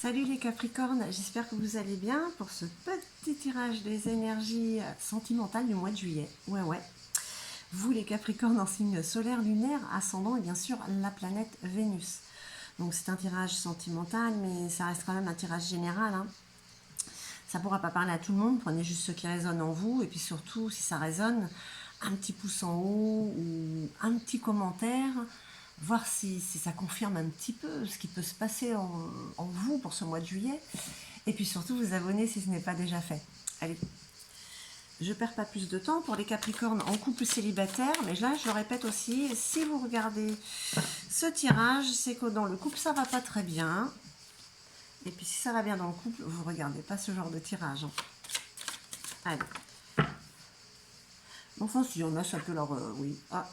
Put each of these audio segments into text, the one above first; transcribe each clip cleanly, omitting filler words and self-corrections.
Salut les Capricornes, j'espère que vous allez bien pour ce petit tirage des énergies sentimentales du mois de juillet. Ouais. Vous les Capricornes en signe solaire, lunaire, ascendant et bien sûr la planète Vénus. Donc c'est un tirage sentimental, mais ça reste quand même un tirage général. Ça ne pourra pas parler à tout le monde, prenez juste ce qui résonne en vous. Et puis surtout, si ça résonne, un petit pouce en haut ou un petit commentaire, voir si ça confirme un petit peu ce qui peut se passer en vous pour ce mois de juillet. Et puis surtout, vous abonner si ce n'est pas déjà fait. Allez, je ne perds pas plus de temps pour les Capricornes en couple célibataire, mais là, je le répète aussi, si vous regardez ce tirage, c'est que dans le couple, ça va pas très bien. Et puis si ça va bien dans le couple, vous ne regardez pas ce genre de tirage. Allez. Enfin, si on a, ça peut leur... oui. Ah.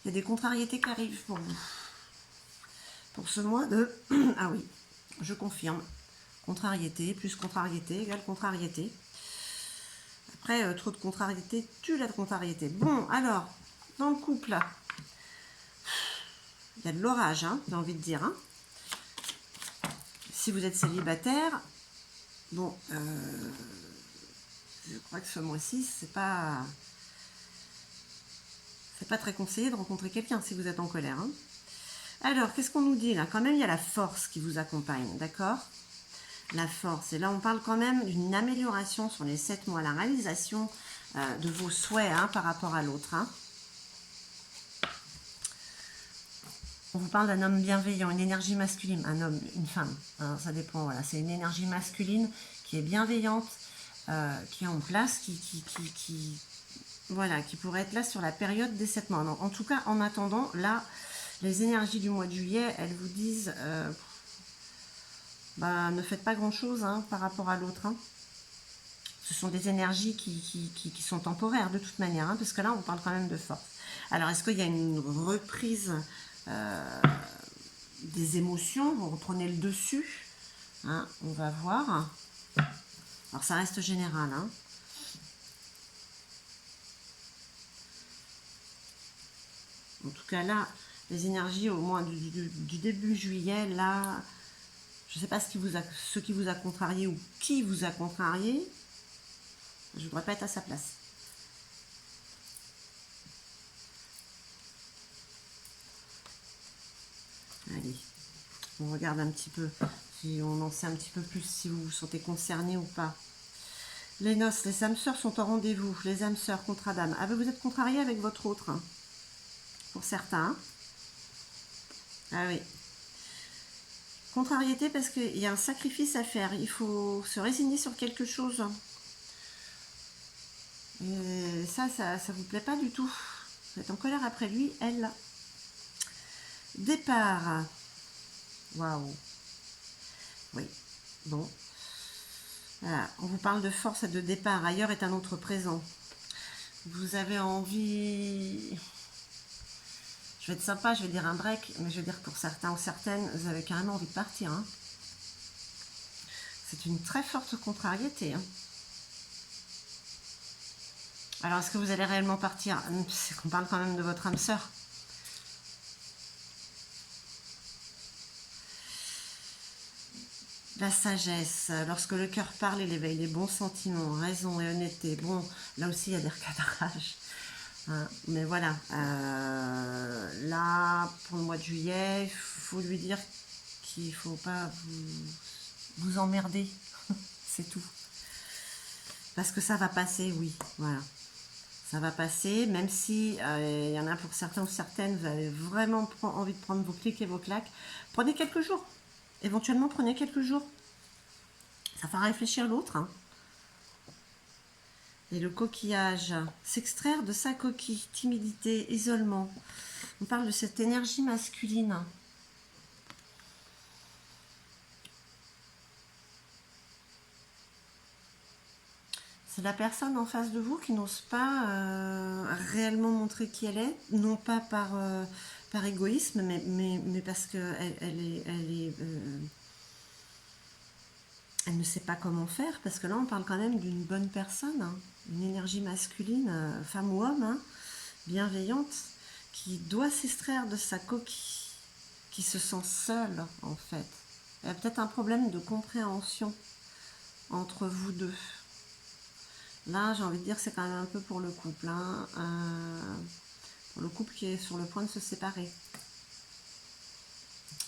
Il y a des contrariétés qui arrivent pour vous. Pour ce mois de... ah oui, je confirme. Contrariété plus contrariété égale contrariété. Après, trop de contrariété tue la contrariété. Bon, alors, dans le couple, là, il y a de l'orage, j'ai envie de dire. Si vous êtes célibataire, bon, je crois que ce mois-ci, c'est pas très conseillé de rencontrer quelqu'un si vous êtes en colère. Alors, qu'est-ce qu'on nous dit là? Quand même, il y a la force qui vous accompagne, d'accord? La force. Et là, on parle quand même d'une amélioration sur les 7 mois, la réalisation de vos souhaits par rapport à l'autre. On vous parle d'un homme bienveillant, une énergie masculine, un homme, une femme, ça dépend, voilà. C'est une énergie masculine qui est bienveillante, qui est en place, voilà, qui pourrait être là sur la période des 7 mois. En tout cas, en attendant, là, les énergies du mois de juillet, elles vous disent, ne faites pas grand-chose par rapport à l'autre. Ce sont des énergies qui sont temporaires de toute manière, parce que là, on parle quand même de force. Alors, est-ce qu'il y a une reprise des émotions? Vous reprenez le dessus, on va voir. Alors, ça reste général, En tout cas, là, les énergies, au moins du début juillet, là, je ne sais pas ce qui vous a contrarié ou qui vous a contrarié. Je ne voudrais pas être à sa place. Allez, on regarde un petit peu, si on en sait un petit peu plus, si vous vous sentez concerné ou pas. Les noces, les âmes sœurs sont au rendez-vous. Les âmes sœurs, contrat d'âme. Ah ben vous êtes contrarié avec votre autre, pour certains. Ah oui. Contrariété parce qu'il y a un sacrifice à faire. Il faut se résigner sur quelque chose. Et ça vous plaît pas du tout. Vous êtes en colère après lui, elle. Départ. Waouh. Oui. Bon. Voilà. On vous parle de force et de départ. Ailleurs est un autre présent. Vous avez envie... Je vais être sympa, je vais dire un break, mais je vais dire pour certains ou certaines, vous avez carrément envie de partir. C'est une très forte contrariété. Alors, est-ce que vous allez réellement partir? C'est qu'on parle quand même de votre âme sœur. La sagesse, lorsque le cœur parle, il éveille les bons sentiments, raison et honnêteté. Bon, là aussi, il y a des recadrages. Mais voilà, là, pour le mois de juillet, il faut lui dire qu'il ne faut pas vous emmerder. C'est tout. Parce que ça va passer, oui, voilà. Ça va passer, même si il y en a pour certains ou certaines, vous avez vraiment envie de prendre vos clics et vos claques. Prenez quelques jours. Éventuellement, prenez quelques jours. Ça fera réfléchir l'autre. Et le coquillage, s'extraire de sa coquille, timidité, isolement. On parle de cette énergie masculine. C'est la personne en face de vous qui n'ose pas réellement montrer qui elle est, non pas par égoïsme, mais parce qu'elle elle ne sait pas comment faire, parce que là on parle quand même d'une bonne personne, une énergie masculine, femme ou homme, bienveillante, qui doit s'extraire de sa coquille, qui se sent seul, en fait. Il y a peut-être un problème de compréhension entre vous deux. Là, j'ai envie de dire, c'est quand même un peu pour le couple. Hein. Pour le couple qui est sur le point de se séparer.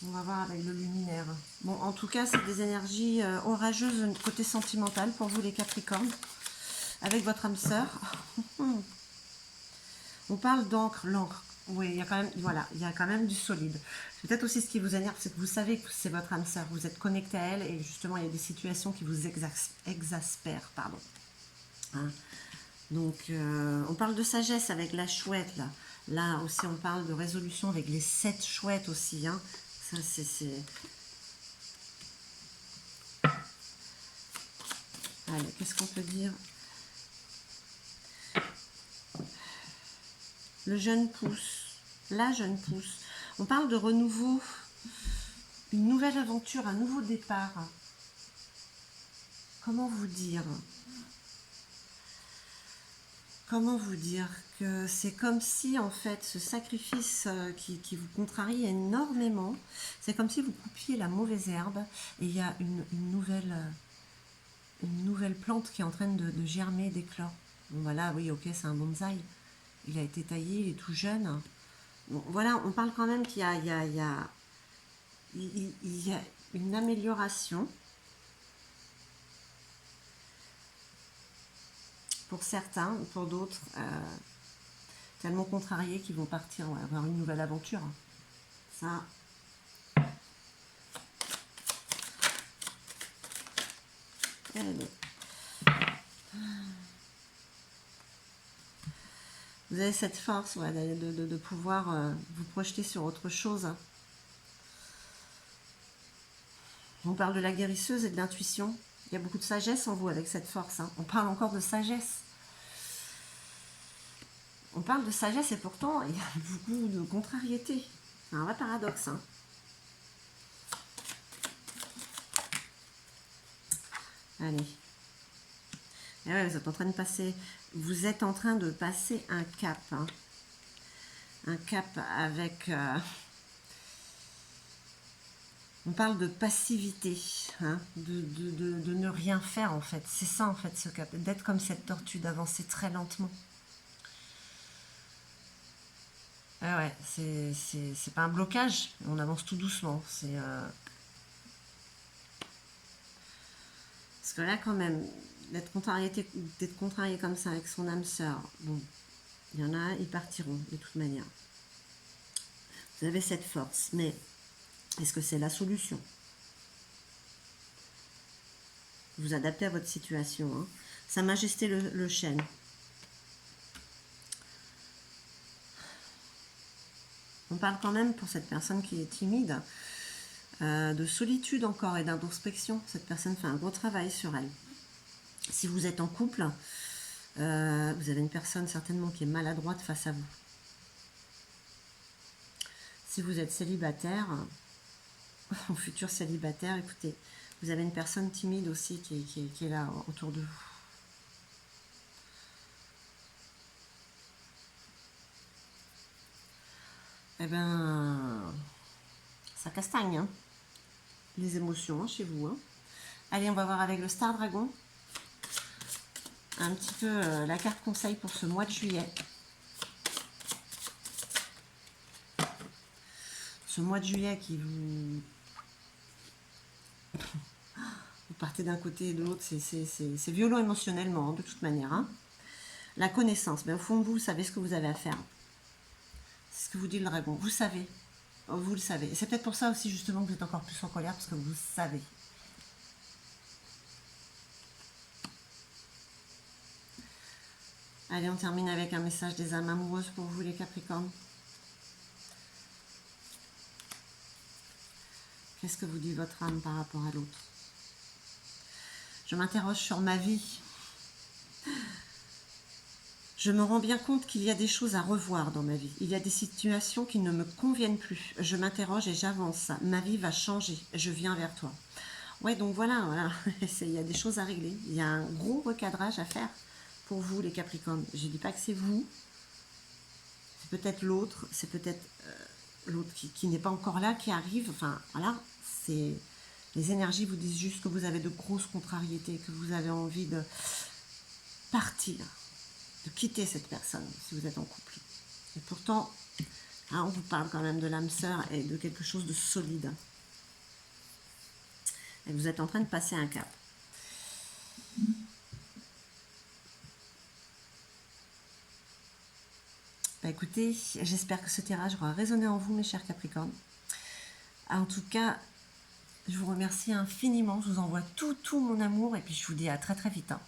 On va voir avec le luminaire. Bon, en tout cas, c'est des énergies orageuses côté sentimental pour vous les Capricornes. Avec votre âme sœur. On parle d'encre, l'encre. Oui, il y a quand même, voilà, il y a quand même du solide. Peut-être aussi ce qui vous énerve, c'est que vous savez que c'est votre âme sœur. Vous êtes connecté à elle et justement, il y a des situations qui vous exaspèrent, pardon. Hein. Donc, on parle de sagesse avec la chouette, là. Là aussi, on parle de résolution avec les 7 chouettes aussi, hein. Ça, c'est... Allez, qu'est-ce qu'on peut dire? Le jeune pousse, la jeune pousse. On parle de renouveau, une nouvelle aventure, un nouveau départ. Comment vous dire? Comment vous dire que c'est comme si, en fait, ce sacrifice qui vous contrarie énormément, c'est comme si vous coupiez la mauvaise herbe et il y a une nouvelle plante qui est en train de germer, d'éclore. Bon, voilà, oui, ok, c'est un bonsaï. Il a été taillé, il est tout jeune. Bon, voilà, on parle quand même qu'il y a, il y a une amélioration. Pour certains, ou pour d'autres, tellement contrariés qu'ils vont partir avoir une nouvelle aventure. Ça. Vous avez cette force ouais, de pouvoir vous projeter sur autre chose. On parle de la guérisseuse et de l'intuition. Il y a beaucoup de sagesse en vous avec cette force. Hein. On parle encore de sagesse. On parle de sagesse et pourtant il y a beaucoup de contrariété. C'est un vrai paradoxe. Hein. Allez. Et ouais, vous êtes en train de passer. Vous êtes en train de passer un cap. Hein. Un cap avec. On parle de passivité, hein, de ne rien faire en fait. C'est ça en fait ce cap, d'être comme cette tortue, d'avancer très lentement. Ah ouais, c'est pas un blocage, on avance tout doucement. Parce que là quand même, d'être contrarié comme ça avec son âme sœur, bon, il y en a, ils partiront de toute manière. Vous avez cette force, mais est-ce que c'est la solution? Vous adaptez à votre situation. Hein. Sa Majesté le chêne. On parle quand même, pour cette personne qui est timide, de solitude encore et d'introspection. Cette personne fait un gros travail sur elle. Si vous êtes en couple, vous avez une personne certainement qui est maladroite face à vous. Si vous êtes célibataire, ou futur célibataire, écoutez, vous avez une personne timide aussi qui est là autour de vous. Eh ben, ça castagne, hein, les émotions hein, chez vous. Hein. Allez, on va voir avec le Star Dragon. Un petit peu la carte conseil pour ce mois de juillet. Ce mois de juillet qui vous... vous partez d'un côté et de l'autre, c'est violent émotionnellement, hein, de toute manière. Hein. La connaissance, mais au fond de vous, vous savez ce que vous avez à faire. C'est ce que vous dit le dragon. Vous savez. Vous le savez. C'est peut-être pour ça aussi, justement, que vous êtes encore plus en colère, parce que vous savez. Allez, on termine avec un message des âmes amoureuses pour vous, les Capricornes. Qu'est-ce que vous dit votre âme par rapport à l'autre? Je m'interroge sur ma vie. Je me rends bien compte qu'il y a des choses à revoir dans ma vie. Il y a des situations qui ne me conviennent plus. Je m'interroge et j'avance. Ma vie va changer. Je viens vers toi. Ouais, donc voilà. Il y a des choses à régler. Il y a un gros recadrage à faire pour vous, les Capricornes. Je ne dis pas que c'est vous. C'est peut-être l'autre. C'est peut-être l'autre qui n'est pas encore là, qui arrive. Enfin, voilà, c'est... Les énergies vous disent juste que vous avez de grosses contrariétés, que vous avez envie de partir, de quitter cette personne, si vous êtes en couple. Et pourtant, hein, on vous parle quand même de l'âme sœur et de quelque chose de solide. Et vous êtes en train de passer un cap. Bah écoutez, j'espère que ce tirage aura résonné en vous, mes chers Capricornes. En tout cas, je vous remercie infiniment. Je vous envoie tout mon amour et puis je vous dis à très très vite. Hein.